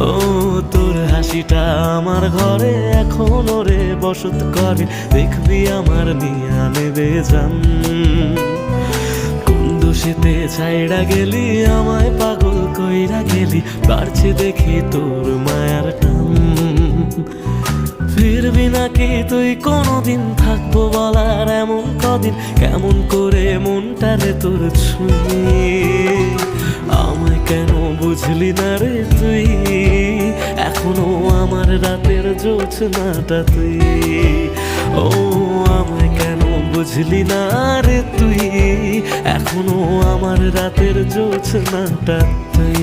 ও তোর হাসিটা আমার ঘরে এখনো রে বসত করে, দেখবি আমার নিয়া নেবে জান। কোন দোষেতে ছাইড়া গেলি আমায় পাগল কইরা গেলি, বাড়ছে দেখি তোর মায়ার টান। ফিরবি নাকি তুই কোনদিন, থাকবো বলার এমন কদিন, কেমন করে মনটারে তোর ছুঁয়ে। আমায় কেন বুঝলি না রে তুই, এখনো আমার রাতের জোছনাটা তুই। ও আমায় কেন বুঝলি না রে তুই, এখনো আমার রাতের জোছনাটা তুই।